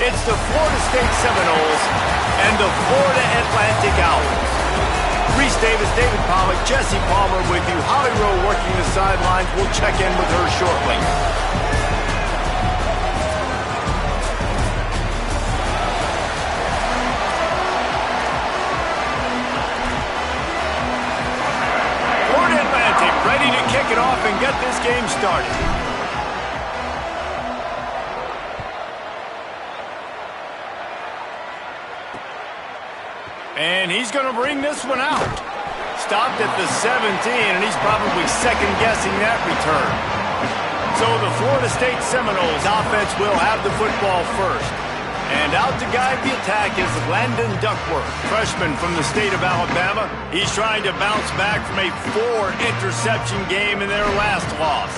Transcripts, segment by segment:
It's the Florida State Seminoles and the Florida Atlantic Owls. Reese Davis, David Pollack, Jesse Palmer with you. Holly Rowe working the sidelines. We'll check in with her shortly. Florida Atlantic ready to kick it off and get this game started. And he's going to bring this one out. Stopped at the 17, and he's probably second-guessing that return. So the Florida State Seminoles offense will have the football first. And out to guide the attack is Landon Duckworth, freshman from the state of Alabama. He's trying to bounce back from a 4-interception game in their last loss.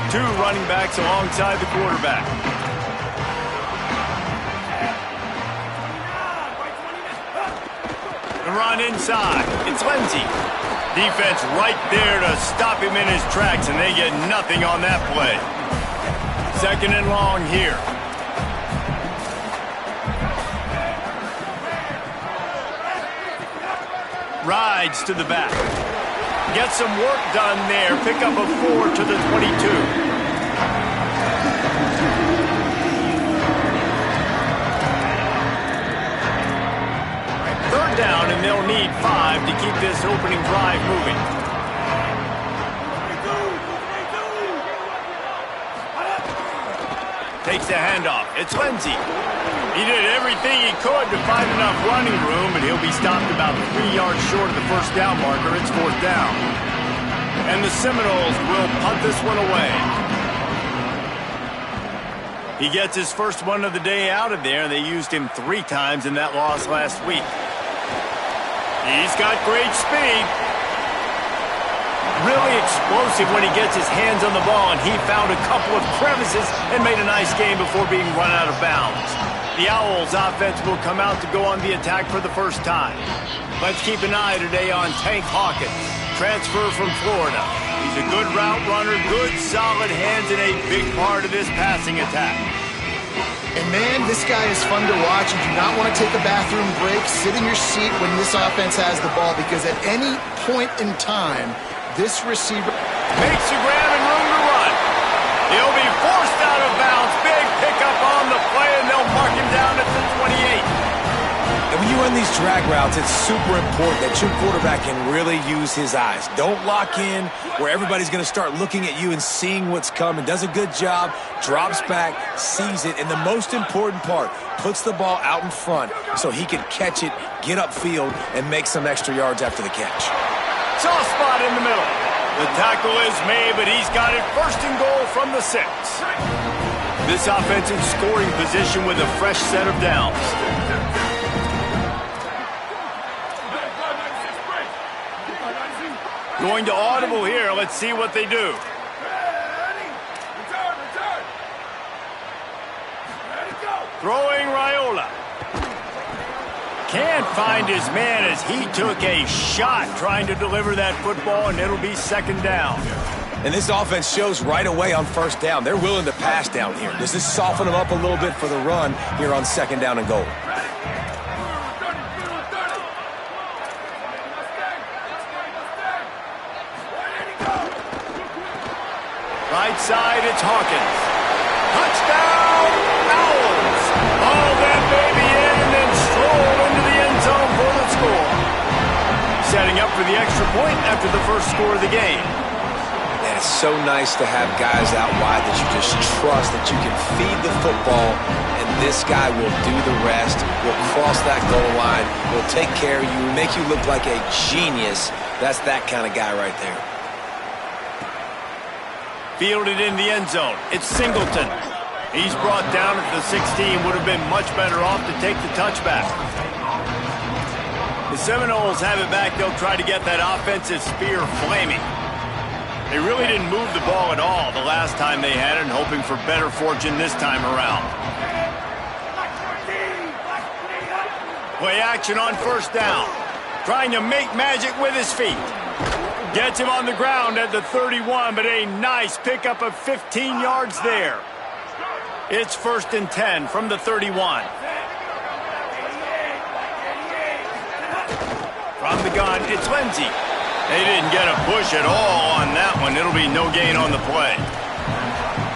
2 running backs alongside the quarterback. Run inside. It's Lindsey. Defense right there to stop him in his tracks, and they get nothing on that play. 2nd and long here. Rides to the back. Get some work done there. Pick up a 4 to the 22. Down, and they'll need 5 to keep this opening drive moving. Takes the handoff. It's Lindsey. He did everything he could to find enough running room, but he'll be stopped about 3 yards short of the first down marker. It's 4th down. And the Seminoles will punt this one away. He gets his first one of the day out of there. They used him 3 times in that loss last week. He's got great speed. Really explosive when he gets his hands on the ball, and he found a couple of crevices and made a nice game before being run out of bounds. The Owls offense will come out to go on the attack for the first time. Let's keep an eye today on Tank Hawkins, transfer from Florida. He's a good route runner, good solid hands, and a big part of this passing attack. And man, this guy is fun to watch. You do not want to take a bathroom break, sit in your seat when this offense has the ball, because at any point in time, this receiver makes a grab and room to run. He'll be forced out of bounds. Big pickup on the play, and they'll mark him down at the 28. And when you run these drag routes, it's super important that your quarterback can really use his eyes. Don't lock in where everybody's going to start looking at you and seeing what's coming. Does a good job, drops back, sees it, and the most important part, puts the ball out in front so he can catch it, get upfield, and make some extra yards after the catch. Soft spot in the middle. The tackle is made, but he's got it 1st and goal from the 6. This offense in scoring position with a fresh set of downs. Going to audible here. Let's see what they do. Throwing Raiola. Can't find his man as he took a shot trying to deliver that football, and it'll be 2nd down. And this offense shows right away on 1st down. They're willing to pass down here. Does this soften them up a little bit for the run here on 2nd down and goal? Right side, it's Hawkins. Touchdown, Owls. Ball that baby in and then stroll into the end zone for the score. Setting up for the extra point after the first score of the game. And it's so nice to have guys out wide that you just trust that you can feed the football, and this guy will do the rest. Will cross that goal line, will take care of you, make you look like a genius. That's that kind of guy right there. Fielded in the end zone. It's Singleton. He's brought down at the 16. Would have been much better off to take the touchback. The Seminoles have it back. They'll try to get that offensive spear flaming. They really didn't move the ball at all the last time they had it, and hoping for better fortune this time around. Play action on 1st down. Trying to make magic with his feet. Gets him on the ground at the 31, but a nice pickup of 15 yards there. It's 1st and 10 from the 31. From the gun, it's Lindsey. They didn't get a push at all on that one. It'll be no gain on the play.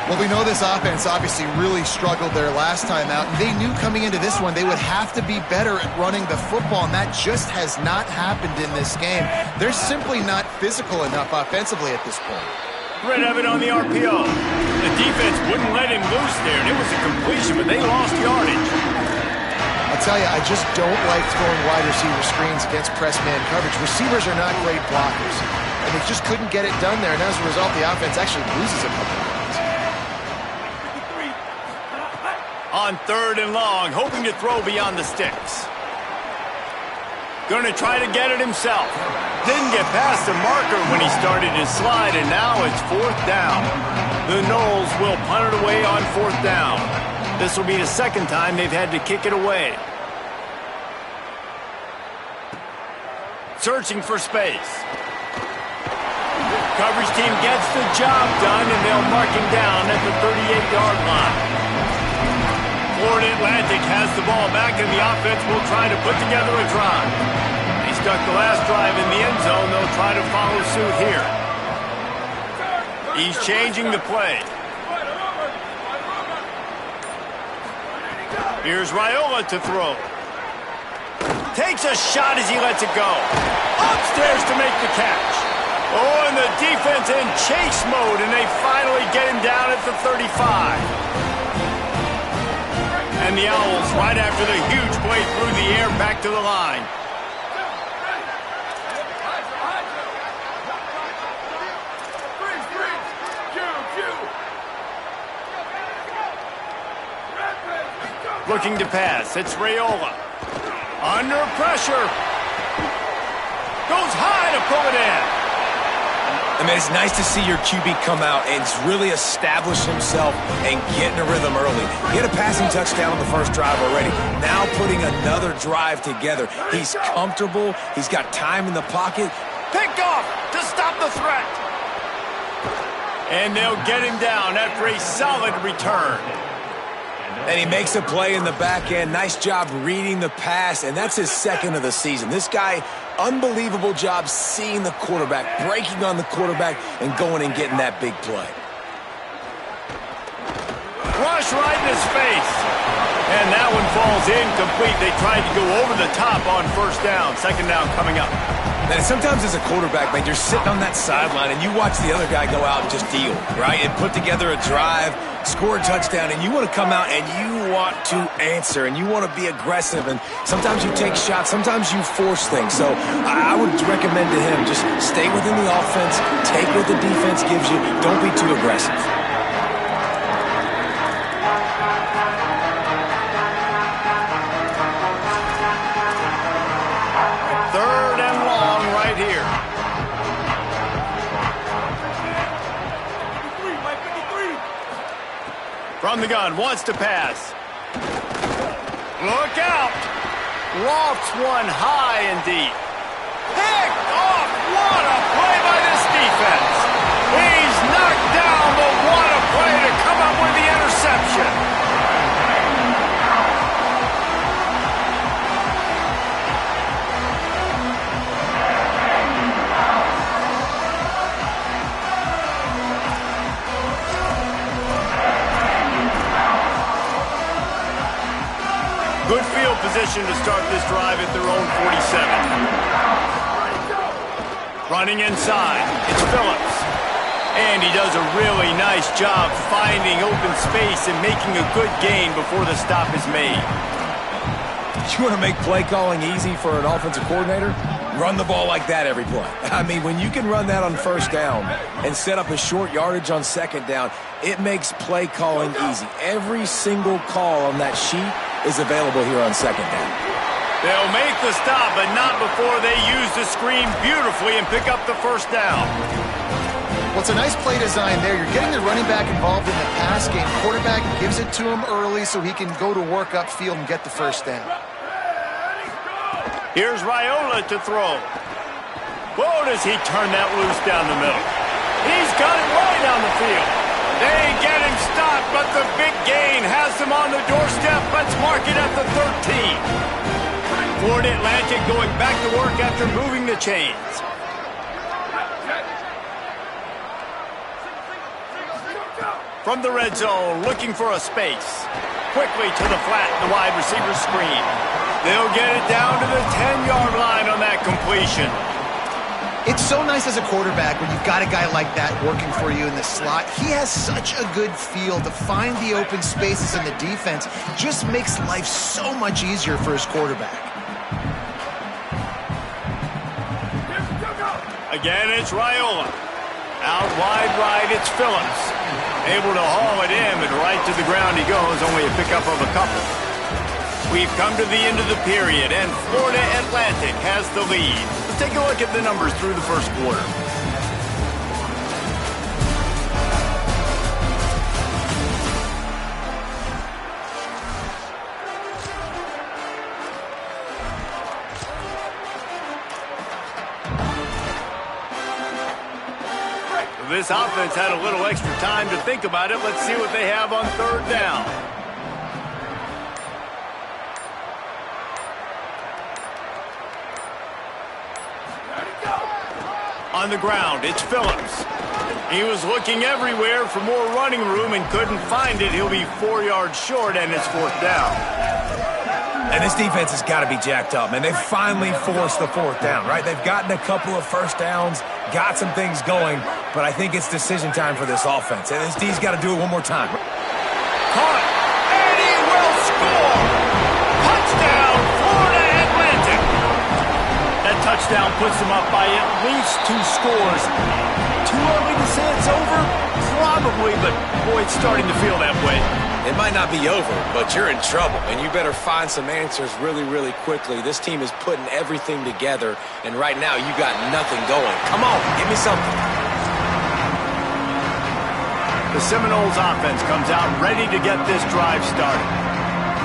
Well, we know this offense obviously really struggled there last time out. And they knew coming into this one they would have to be better at running the football, and that just has not happened in this game. They're simply not physical enough offensively at this point. Red Evan on the RPO. The defense wouldn't let him loose there, and it was a completion, but they lost yardage. I'll tell you, I just don't like throwing wide receiver screens against press man coverage. Receivers are not great blockers, and they just couldn't get it done there, and as a result, the offense actually loses a couple of yards. On 3rd and long, hoping to throw beyond the sticks. Going to try to get it himself. Didn't get past the marker when he started his slide, and now it's 4th down. The Noles will punt it away on 4th down. This will be the 2nd time they've had to kick it away. Searching for space. Coverage team gets the job done, and they'll mark him down at the 38-yard line. Florida Atlantic has the ball back, and the offense will try to put together a drive. They stuck the last drive in the end zone. They'll try to follow suit here. He's changing the play. Here's Raiola to throw. Takes a shot as he lets it go. Upstairs to make the catch. Oh, and the defense in chase mode, and they finally get him down at the 35. And the Owls, right after the huge play through the air, back to the line. Looking to pass, it's Raiola. Under pressure. Goes high to pull it in. I mean, it's nice to see your QB come out and really establish himself and get in a rhythm early. He had a passing touchdown on the first drive already. Now putting another drive together. He's comfortable. He's got time in the pocket. Picked off to stop the threat. And they'll get him down after a solid return. And he makes a play in the back end. Nice job reading the pass, and that's his 2nd of the season. This guy, unbelievable job seeing the quarterback, breaking on the quarterback, and going and getting that big play. Rush right in his face. And that one falls incomplete. They tried to go over the top on 1st down. 2nd down coming up. Man, sometimes as a quarterback, man, you're sitting on that sideline and you watch the other guy go out and just deal, right? And put together a drive, score a touchdown, and you want to come out and you want to answer and you want to be aggressive. And sometimes you take shots, sometimes you force things. So I would recommend to him just stay within the offense, take what the defense gives you, don't be too aggressive. From the gun, wants to pass. Look out! Lofts one high and deep. Picked off! What a play by this defense! He's knocked down, but what a play to come up with the interception! Good field position to start this drive at their own 47. Running inside, it's Phillips. And he does a really nice job finding open space and making a good gain before the stop is made. You want to make play calling easy for an offensive coordinator? Run the ball like that every play. I mean, when you can run that on 1st down and set up a short yardage on 2nd down, it makes play calling easy. Every single call on that sheet is available here on 2nd down. They'll make the stop, but not before they use the screen beautifully and pick up the 1st down. Well, it's a nice play design there. You're getting the running back involved in the pass game. Quarterback gives it to him early so he can go to work upfield and get the 1st down. Here's Raiola to throw. Whoa, does he turn that loose down the middle. He's got it way down the field. They get him stopped, but the big gain has him on the doorstep. Let's mark it at the 13. Florida Atlantic going back to work after moving the chains. From the red zone, looking for a space. Quickly to the flat, the wide receiver screen. They'll get it down to the 10-yard line on that completion. It's so nice as a quarterback when you've got a guy like that working for you in the slot. He has such a good feel to find the open spaces in the defense. Just makes life so much easier for his quarterback. Again, it's Raiola. Out wide right, it's Phillips. Able to haul it in, but right to the ground he goes, only a pickup of a couple. We've come to the end of the period, and Florida Atlantic has the lead. Let's take a look at the numbers through the first quarter. This offense had a little extra time to think about it. Let's see what they have on third down. On the ground, it's Phillips. He was looking everywhere for more running room and couldn't find it. He'll be 4 yards short, and it's fourth down. And this defense has got to be jacked up, man. They've finally forced the fourth down, right? They've gotten a couple of first downs, got some things going, but I think it's decision time for this offense. And this D's got to do it one more time. Caught, and he will score! Touchdown, Florida Atlantic! That touchdown puts them up by at least 2 scores. Too early to say it's over? Probably, but boy, it's starting to feel that way. It might not be over, but you're in trouble, and you better find some answers really, really quickly. This team is putting everything together, and right now you got nothing going. Come on, give me something. The Seminoles offense comes out ready to get this drive started.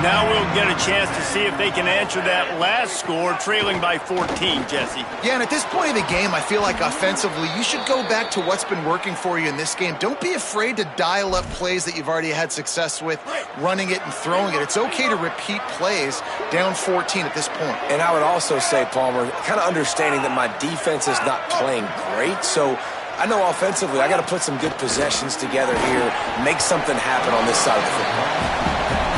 Now we'll get a chance to see if they can answer that last score, trailing by 14, Jesse. Yeah, and at this point of the game, I feel like offensively, you should go back to what's been working for you in this game. Don't be afraid to dial up plays that you've already had success with, running it and throwing it. It's okay to repeat plays down 14 at this point. And I would also say, Palmer, kind of understanding that my defense is not playing great, so I know offensively I got to put some good possessions together here, make something happen on this side of the football.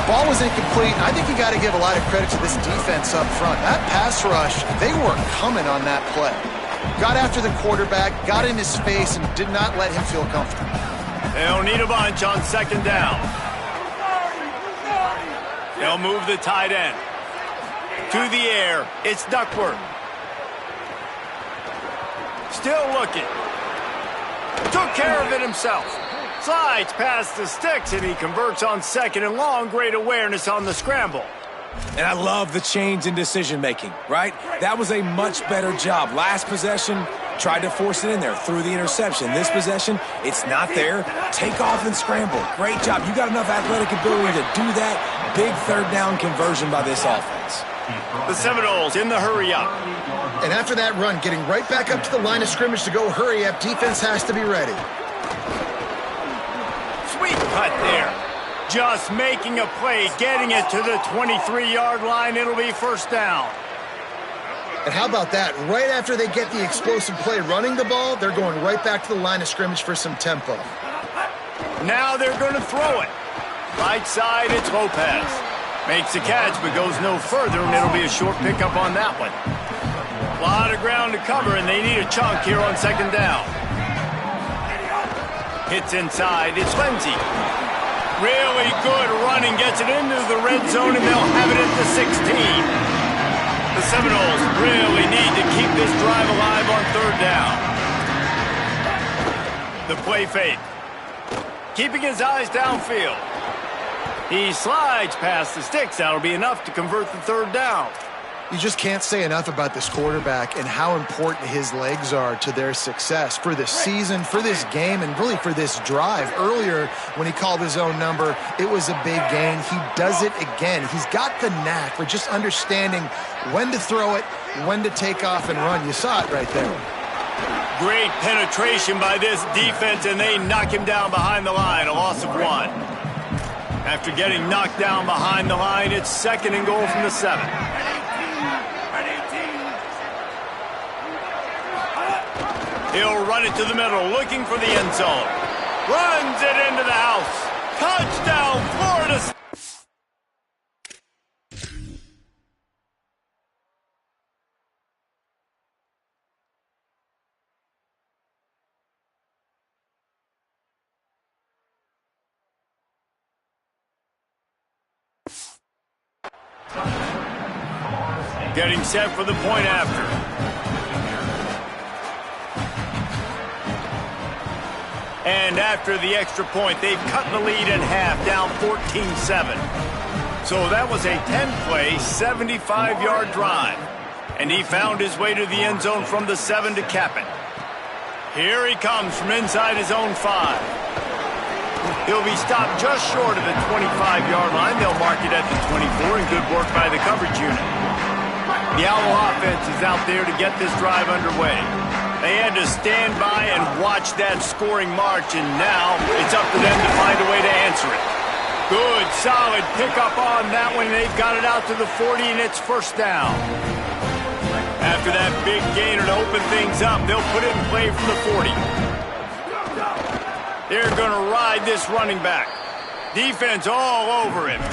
Ball was incomplete. I think you got to give a lot of credit to this defense up front. That pass rush, they were coming on that play. Got after the quarterback, got in his face, and did not let him feel comfortable. They'll need a bunch on second down. They'll move the tight end. To the air, it's Duckworth. Still looking. Took care of it himself. Slides past the sticks, and he converts on second and long. Great awareness on the scramble. And I love the change in decision-making, right? That was a much better job. Last possession, tried to force it in there, threw the interception. This possession, it's not there. Take off and scramble. Great job. You got enough athletic ability to do that. Big third down conversion by this offense. The Seminoles in the hurry-up. And after that run, getting right back up to the line of scrimmage to go hurry-up, defense has to be ready. Sweet cut there. Just making a play, getting it to the 23-yard line. It'll be first down. And how about that? Right after they get the explosive play running the ball, they're going right back to the line of scrimmage for some tempo. Now they're going to throw it. Right side, it's Lopez. Makes the catch, but goes no further, and it'll be a short pickup on that one. A lot of ground to cover, and they need a chunk here on second down. Hits inside, it's Lindsey. Really good running, gets it into the red zone, and they'll have it at the 16. The Seminoles really need to keep this drive alive on third down. The play fake. Keeping his eyes downfield. He slides past the sticks. That'll be enough to convert the third down. You just can't say enough about this quarterback and how important his legs are to their success for this season, for this game, and really for this drive. Earlier, when he called his own number, it was a big gain. He does it again. He's got the knack for just understanding when to throw it, when to take off and run. You saw it right there. Great penetration by this defense, and they knock him down behind the line, a loss of 1. After getting knocked down behind the line, it's 2nd and goal from the 7. He'll run it to the middle, looking for the end zone. Runs it into the house. Touchdown, Florida State. Getting set for the point after. And after the extra point, they've cut the lead in half, down 14-7. So that was a 10-play, 75-yard drive. And he found his way to the end zone from the 7 to cap it. Here he comes from inside his own 5. He'll be stopped just short of the 25-yard line. They'll mark it at the 24, and good work by the coverage unit. The Owl offense is out there to get this drive underway. They had to stand by and watch that scoring march, and now it's up to them to find a way to answer it. Good, solid pickup on that one. They've got it out to the 40, and it's 1st down. After that big gainer to open things up, they'll put it in play from the 40. They're going to ride this running back. Defense all over him.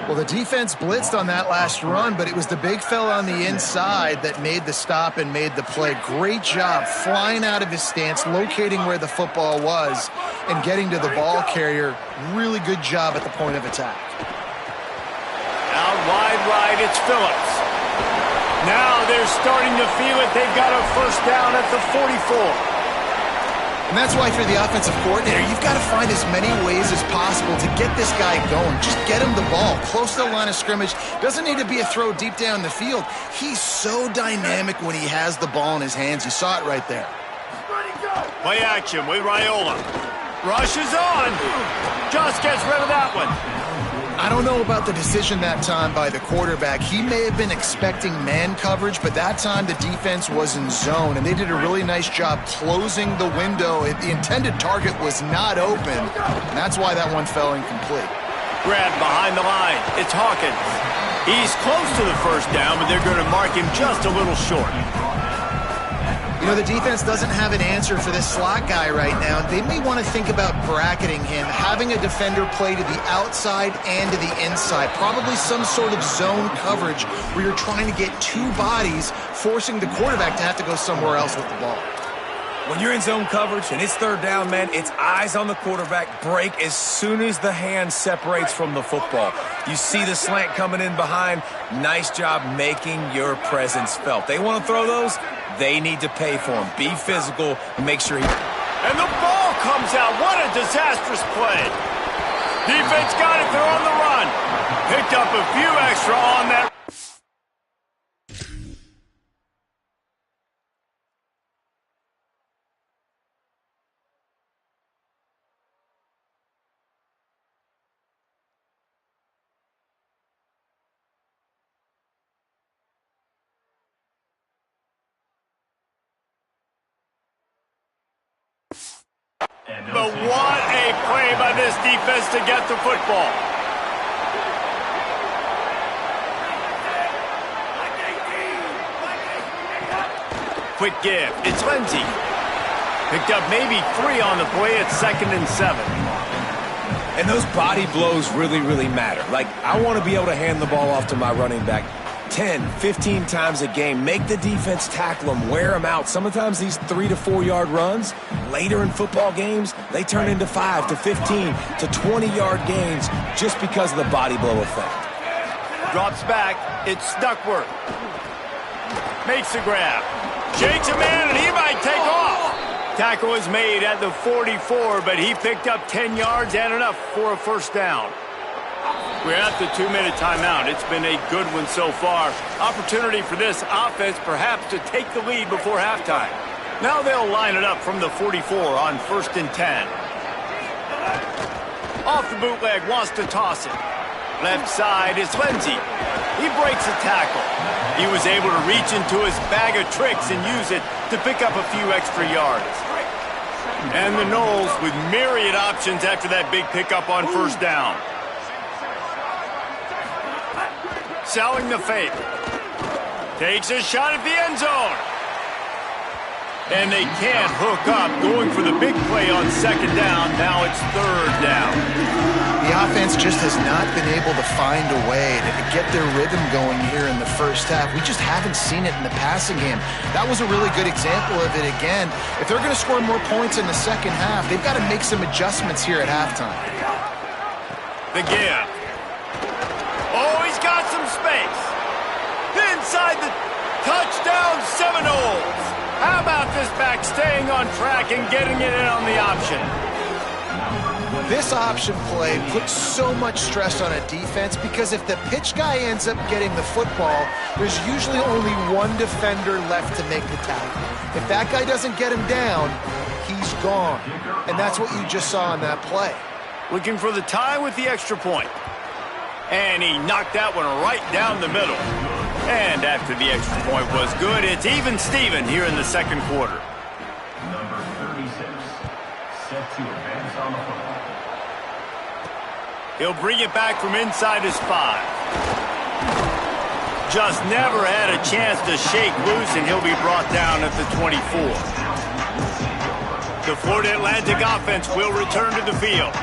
Well, the defense blitzed on that last run, but it was the big fella on the inside that made the stop and made the play. Great job flying out of his stance, locating where the football was, and getting to the ball carrier. Really good job at the point of attack. Out wide right, it's Phillips. Now they're starting to feel it. They've got a 1st down at the 44. And that's why, for the offensive coordinator, you've got to find as many ways as possible to get this guy going. Just get him the ball close to the line of scrimmage. Doesn't need to be a throw deep down the field. He's so dynamic when he has the ball in his hands. You saw it right there. Play action with Raiola. Rushes on. Just gets rid of that one. I don't know about the decision that time by the quarterback. He may have been expecting man coverage, but that time the defense was in zone, and they did a really nice job closing the window. The intended target was not open, and that's why that one fell incomplete. Grab behind the line. It's Hawkins. He's close to the 1st down, but they're going to mark him just a little short. You know, the defense doesn't have an answer for this slot guy right now. They may want to think about bracketing him, having a defender play to the outside and to the inside. Probably some sort of zone coverage where you're trying to get 2 bodies, forcing the quarterback to have to go somewhere else with the ball. When you're in zone coverage and it's 3rd down, man, it's eyes on the quarterback, break as soon as the hand separates from the football. You see the slant coming in behind. Nice job making your presence felt. They want to throw those, they need to pay for them. Be physical and make sure he... And the ball comes out. What a disastrous play. Defense got it. They're on the run. Picked up a few extra on that. But what a play by this defense to get the football. Quick give. It's Lindsey. Picked up maybe 3 on the play at 2nd and 7. And those body blows really, really matter. Like, I want to be able to hand the ball off to my running back 10, 15 times a game. Make the defense tackle them, wear them out. Sometimes these 3 to 4 yard runs, later in football games, they turn into 5 to 15 to 20-yard gains just because of the body blow effect. Drops back. It's Duckworth. Makes the grab. Shakes a man, and he might take off. Tackle is made at the 44, but he picked up 10 yards and enough for a 1st down. We're at the 2-minute timeout. It's been a good one so far. Opportunity for this offense perhaps to take the lead before halftime. Now they'll line it up from the 44 on 1st and 10. Off the bootleg, wants to toss it. Left side is Lindsey. He breaks a tackle. He was able to reach into his bag of tricks and use it to pick up a few extra yards. And the Noles with myriad options after that big pickup on first down. Selling the fake. Takes a shot at the end zone. And they can't hook up, going for the big play on second down. Now it's third down. The offense just has not been able to find a way to get their rhythm going here in the first half. We just haven't seen it in the passing game. That was a really good example of it again. If they're going to score more points in the second half, they've got to make some adjustments here at halftime. The give. Oh, he's got some space. Inside the touchdown Seminoles. How about this back staying on track and getting it in on the option? This option play puts so much stress on a defense because if the pitch guy ends up getting the football, there's usually only one defender left to make the tackle. If that guy doesn't get him down, he's gone. And that's what you just saw in that play. Looking for the tie with the extra point. And he knocked that one right down the middle. And after the extra point was good, it's even Steven here in the second quarter. Number 36, set to advance on the football. He'll bring it back from inside his 5. Just never had a chance to shake loose, and he'll be brought down at the 24. The Florida Atlantic offense will return to the field.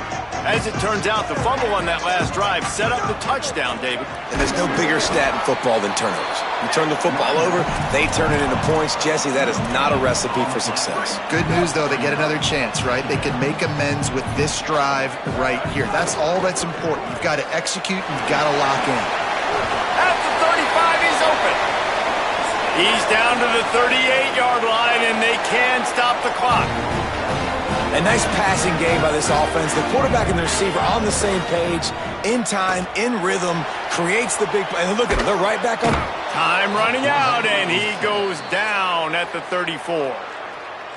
As it turns out, the fumble on that last drive set up the touchdown, David. And there's no bigger stat in football than turnovers. You turn the football over, they turn it into points. Jesse, that is not a recipe for success. Good news, though, they get another chance, right? They can make amends with this drive right here. That's all that's important. You've got to execute, you've got to lock in. At the 35, he's open. He's down to the 38-yard line, and they can stop the clock. A nice passing game by this offense. The quarterback and the receiver on the same page, in time, in rhythm, creates the big play. And look at them, they're right back up. Time running out, and he goes down at the 34.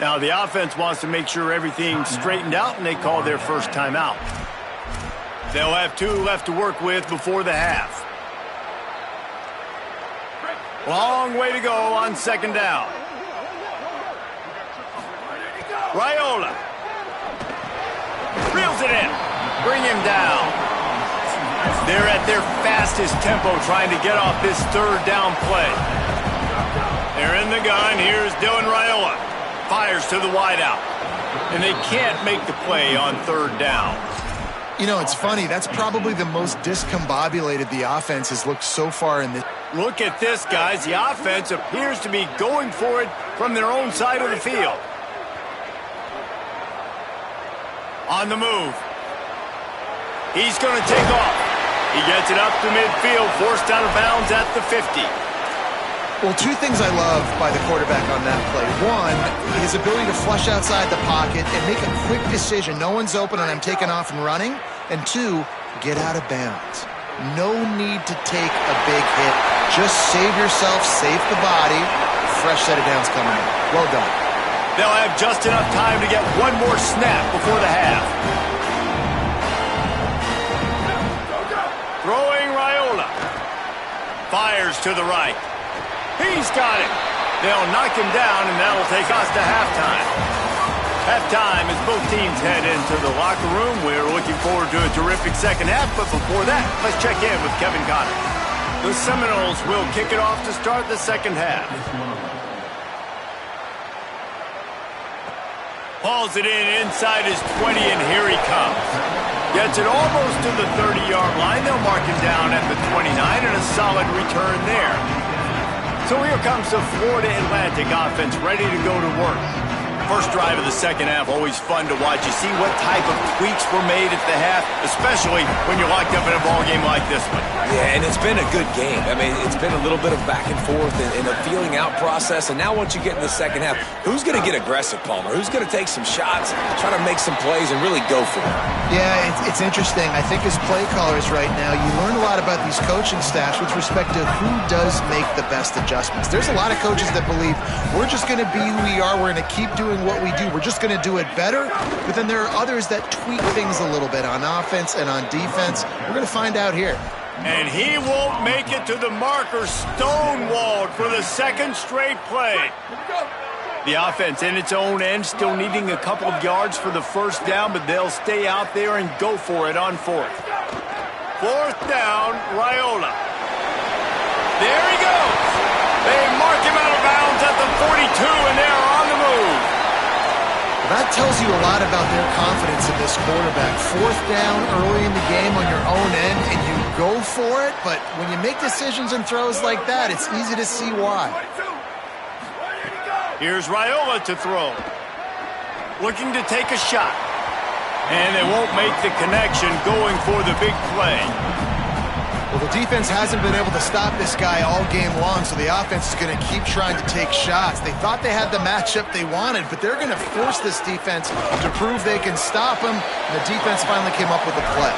Now, the offense wants to make sure everything's straightened out, and they call their first timeout. They'll have 2 left to work with before the half. Long way to go on second down. Raiola. Reels it in. Bring him down. They're at their fastest tempo trying to get off this third down play. They're in the gun. Here's Dylan Raiola. Fires to the wideout. And they can't make the play on third down. You know, it's funny. That's probably the most discombobulated the offense has looked so far in this. Look at this, guys. The offense appears to be going for it from their own side of the field. On the move. He's going to take off. He gets it up to midfield, forced out of bounds at the 50. Well, 2 things I love by the quarterback on that play. 1, his ability to flush outside the pocket and make a quick decision. No one's open and I'm taking off and running. And 2, get out of bounds. No need to take a big hit. Just save yourself, save the body. Fresh set of downs coming in. Well done. They'll have just enough time to get one more snap before the half. Throwing Raiola. Fires to the right. He's got it. They'll knock him down, and that'll take us to halftime. Halftime as both teams head into the locker room. We're looking forward to a terrific second half, but before that, let's check in with Kevin Connor. The Seminoles will kick it off to start the second half. Hauls it in inside his 20, and here he comes. Gets it almost to the 30-yard line. They'll mark him down at the 29, and a solid return there. So here comes the Florida Atlantic offense ready to go to work. First drive of the second half, always fun to watch. You see what type of tweaks were made at the half, especially when you're locked up in a ball game like this one. Yeah, and it's been a good game. I mean, it's been a little bit of back and forth and a feeling out process. And now once you get in the second half, who's going to get aggressive, Palmer? Who's going to take some shots, try to make some plays, and really go for it? Yeah, it's interesting. I think as play callers right now, you learn a lot about these coaching staffs with respect to who does make the best adjustments. There's a lot of coaches that believe we're just going to be who we are. We're going to keep doing what we do. We're just going to do it better. But then there are others that tweak things a little bit on offense and on defense. We're going to find out here. And he won't make it to the marker, stonewalled for the second straight play. The offense in its own end, still needing a couple of yards for the first down, but they'll stay out there and go for it on fourth. Fourth down, Raiola. There he goes. They mark him out of bounds at the 42, and they're on the move. That tells you a lot about their confidence in this quarterback. Fourth down early in the game on your own end, and you go for it, but when you make decisions and throws like that, it's easy to see why. Here's Raiola to throw. Looking to take a shot. And they won't make the connection going for the big play. Well, the defense hasn't been able to stop this guy all game long, so the offense is going to keep trying to take shots. They thought they had the matchup they wanted, but they're going to force this defense to prove they can stop him, and the defense finally came up with a play.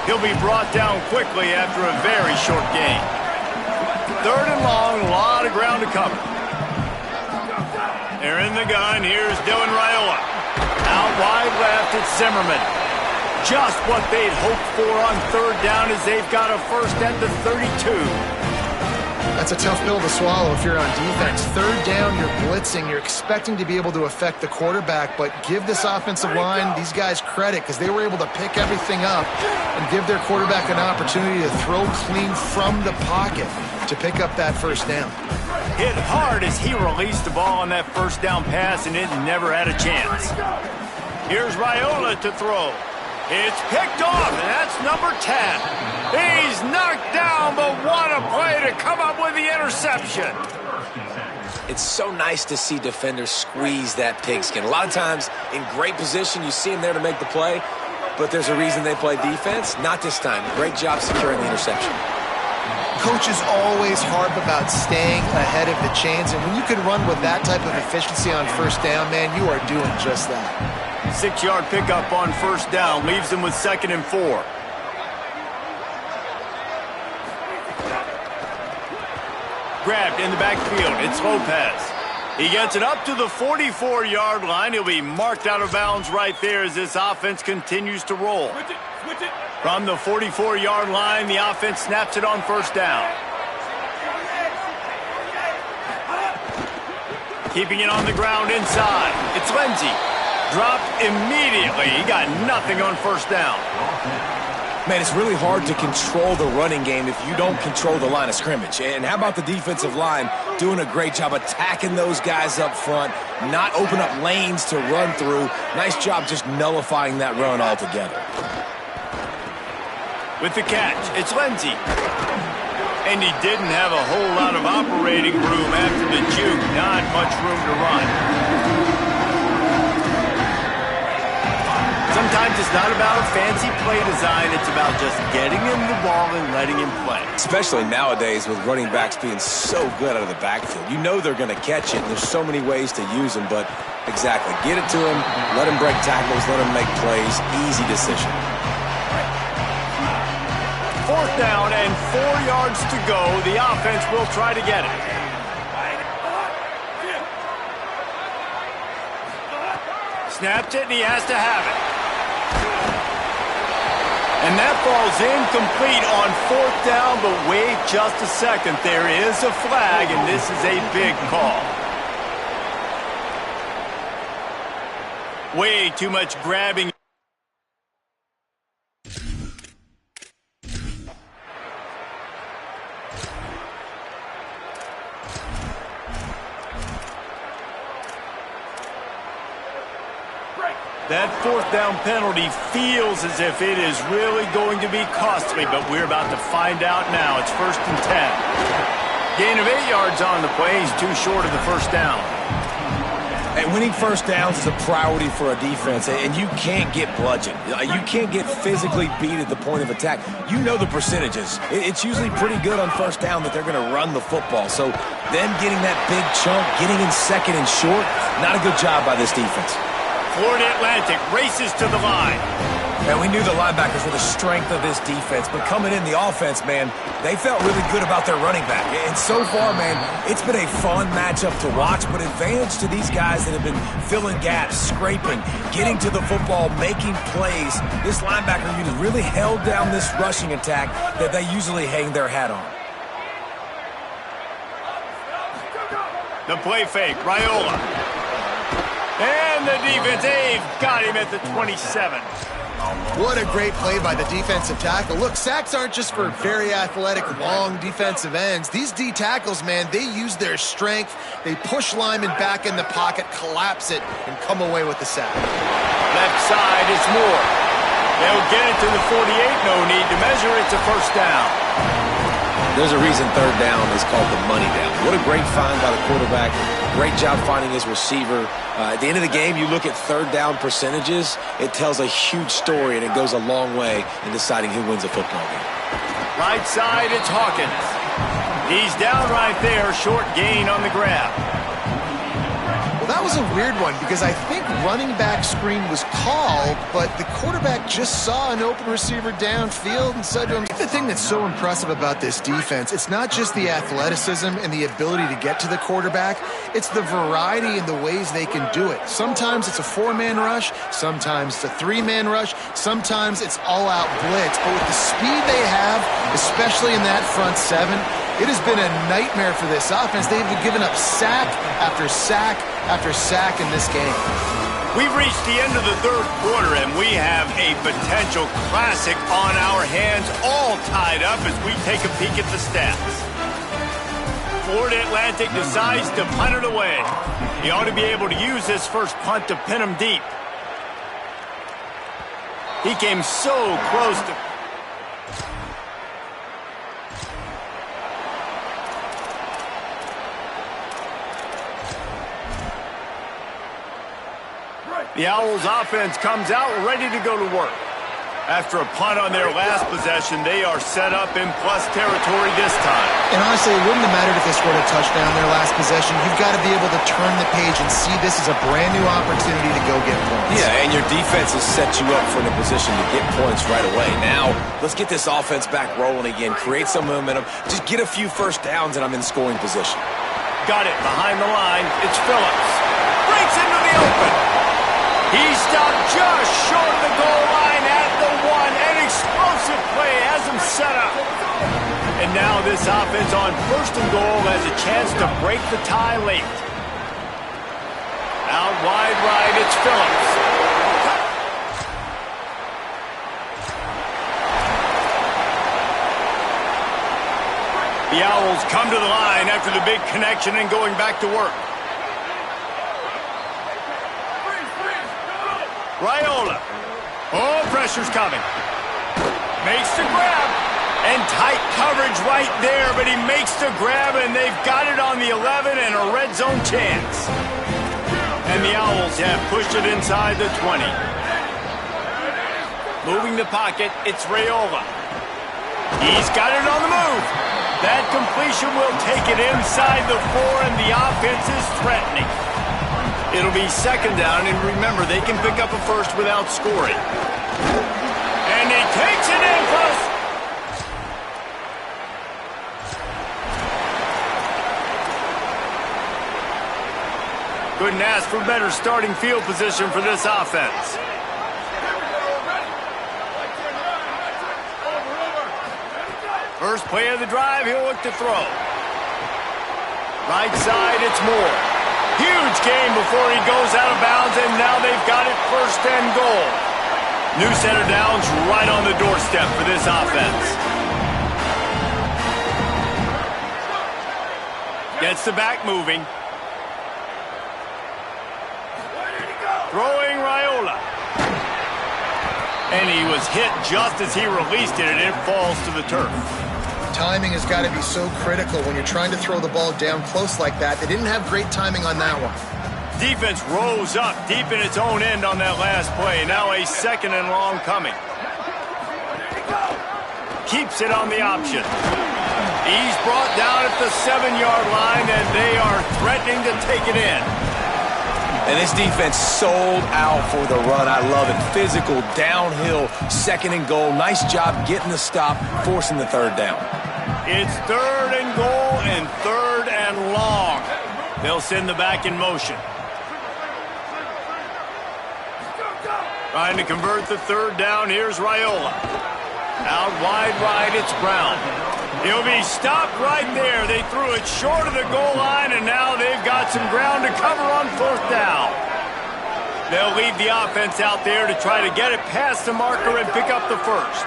He'll be brought down quickly after a very short gain. Third and long, a lot of ground to cover. They're in the gun. Here's Dylan Raiola. Out wide left, it's Zimmerman. Just what they'd hoped for on third down as they've got a first and the 32. That's a tough pill to swallow if you're on defense. Third down, you're blitzing. You're expecting to be able to affect the quarterback, but give this offensive line, these guys, credit because they were able to pick everything up and give their quarterback an opportunity to throw clean from the pocket to pick up that first down. Hit hard as he released the ball on that first down pass, and it never had a chance. Here's Raiola to throw. It's picked off, and that's number 10. He's knocked down, but what a play to come up with the interception. It's so nice to see defenders squeeze that pigskin. A lot of times, in great position, you see them there to make the play, but there's a reason they play defense. Not this time. Great job securing the interception. Coaches always harp about staying ahead of the chains, and when you can run with that type of efficiency on first down, man, you are doing just that. 6-yard pickup on first down leaves them with 2nd and 4. Grabbed in the backfield. It's Lopez. He gets it up to the 44-yard line. He'll be marked out of bounds right there as this offense continues to roll. From the 44-yard line, the offense snaps it on first down. Keeping it on the ground inside. It's Lindsey. Dropped immediately. He got nothing on first down. Man, it's really hard to control the running game if you don't control the line of scrimmage. And how about the defensive line doing a great job attacking those guys up front, not open up lanes to run through. Nice job just nullifying that run altogether. With the catch, it's Lindsey. And he didn't have a whole lot of operating room after the juke. Not much room to run. Sometimes it's not about fancy play design. It's about just getting him the ball and letting him play. Especially nowadays with running backs being so good out of the backfield. You know they're going to catch it. There's so many ways to use them, but exactly. Get it to him, let him break tackles, let him make plays. Easy decision. Fourth down and 4 yards to go. The offense will try to get it. Snapped it, and he has to have it. And that ball's incomplete on fourth down, but wait just a second. There is a flag, and this is a big call. Way too much grabbing. That fourth down penalty feels as if it is really going to be costly, but we're about to find out now. It's 1st and 10. Gain of 8 yards on the play. He's too short of the first down. And winning first downs is a priority for a defense, and you can't get bludgeoned. You can't get physically beat at the point of attack. You know the percentages. It's usually pretty good on first down that they're going to run the football. So them getting that big chunk, getting in second and short, not a good job by this defense. Florida Atlantic races to the line. And we knew the linebackers were the strength of this defense, but coming in the offense, man, they felt really good about their running back. And so far, man, it's been a fun matchup to watch, but advantage to these guys that have been filling gaps, scraping, getting to the football, making plays. This linebacker unit really held down this rushing attack that they usually hang their hat on. The play fake, Raiola. And the defense, they've got him at the 27. What a great play by the defensive tackle. Look, sacks aren't just for very athletic, long defensive ends. These D tackles, man, they use their strength. They push linemen back in the pocket, collapse it, and come away with the sack. Left side, it's Moore. They'll get it to the 48, no need to measure. It's a first down. There's a reason third down is called the money down. What a great find by the quarterback. Great job finding his receiver. At the end of the game, you look at third down percentages, it tells a huge story, and it goes a long way in deciding who wins a football game. Right side, it's Hawkins. He's down right there, short gain on the grab. Well, that was a weird one because I think running back screen was called, but the quarterback just saw an open receiver downfield and said to him. The thing that's so impressive about this defense, it's not just the athleticism and the ability to get to the quarterback, it's the variety in the ways they can do it. Sometimes it's a four-man rush, sometimes it's a three-man rush, sometimes it's all-out blitz, but with the speed they have, especially in that front seven, it has been a nightmare for this offense. They've been giving up sack after sack after sack in this game. We've reached the end of the third quarter, and we have a potential classic on our hands, all tied up as we take a peek at the stats. Florida Atlantic decides to punt it away. He ought to be able to use this first punt to pin him deep. He came so close to... The Owls offense comes out ready to go to work. After a punt on their last possession, they are set up in plus territory this time. And honestly, it wouldn't have mattered if they scored a touchdown their last possession. You've got to be able to turn the page and see this as a brand new opportunity to go get points. Yeah, and your defense has set you up for a position to get points right away. Now, let's get this offense back rolling again, create some momentum, just get a few first downs, and I'm in scoring position. Got it behind the line. It's Phillips. Breaks into the open. He stopped just short of the goal line at the one. An explosive play has him set up. And now this offense on first and goal has a chance to break the tie late. Out wide right, it's Phillips. The Owls come to the line after the big connection and going back to work. Raiola. Oh, pressure's coming. Makes the grab. And tight coverage right there, but he makes the grab, and they've got it on the 11 and a red zone chance. And the Owls have pushed it inside the 20. Moving the pocket, it's Raiola. He's got it on the move. That completion will take it inside the 4, and the offense is threatening. It'll be second down, and remember, they can pick up a first without scoring. And he takes it in close. Couldn't ask for better starting field position for this offense. First play of the drive, he'll look to throw. Right side, it's Moore. Huge gain before he goes out of bounds, and now they've got it first and goal. New set of downs right on the doorstep for this offense. Gets the back moving. Throwing Raiola. And he was hit just as he released it, and it falls to the turf. Timing has got to be so critical when you're trying to throw the ball down close like that. They didn't have great timing on that one. Defense rose up deep in its own end on that last play. Now a second and long coming. Keeps it on the option. He's brought down at the 7-yard line, and they are threatening to take it in. And this defense sold out for the run. I love it. Physical, downhill, second and goal. Nice job getting the stop, forcing the third down. It's third and goal and third and long. They'll send the back in motion. Trying to convert the third down. Here's Raiola. Out wide right, it's Brown. He'll be stopped right there. They threw it short of the goal line, and now they've got some ground to cover on fourth down. They'll leave the offense out there to try to get it past the marker and pick up the first.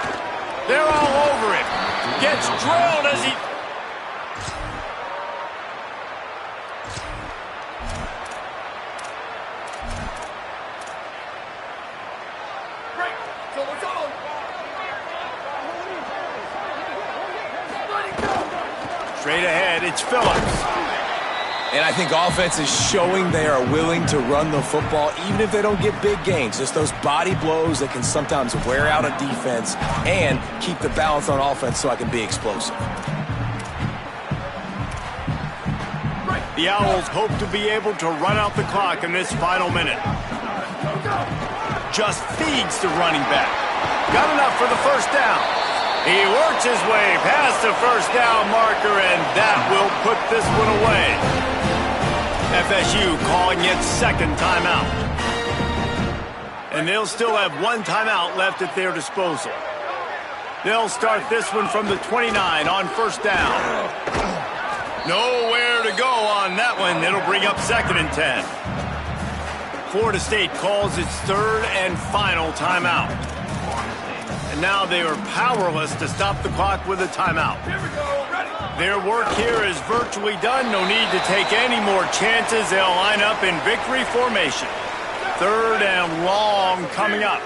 They're all over him. Gets drilled as he... Straight ahead, it's Phillips. And I think offense is showing they are willing to run the football, even if they don't get big gains. Just those body blows that can sometimes wear out a defense and keep the balance on offense so I can be explosive. The Owls hope to be able to run out the clock in this final minute. Just feeds the running back. Got enough for the first down. He works his way past the first down marker, and that will put this one away. FSU calling its second timeout. And they'll still have one timeout left at their disposal. They'll start this one from the 29 on first down. Nowhere to go on that one. It'll bring up second and 10. Florida State calls its third and final timeout. And now they are powerless to stop the clock with a timeout. Here we go. Ready. Their work here is virtually done. No need to take any more chances. They'll line up in victory formation. Third and long coming up.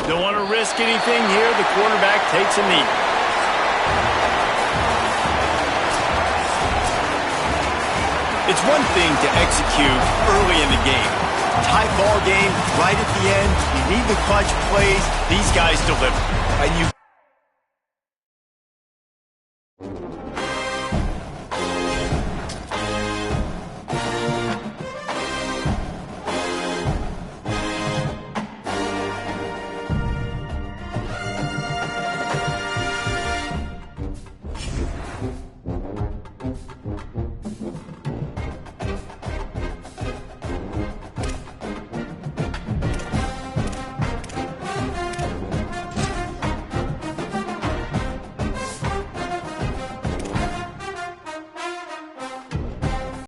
Don't want to risk anything here. The quarterback takes a knee. It's one thing to execute early in the game. Tight ball game, right at the end. You need the clutch plays. These guys deliver. And you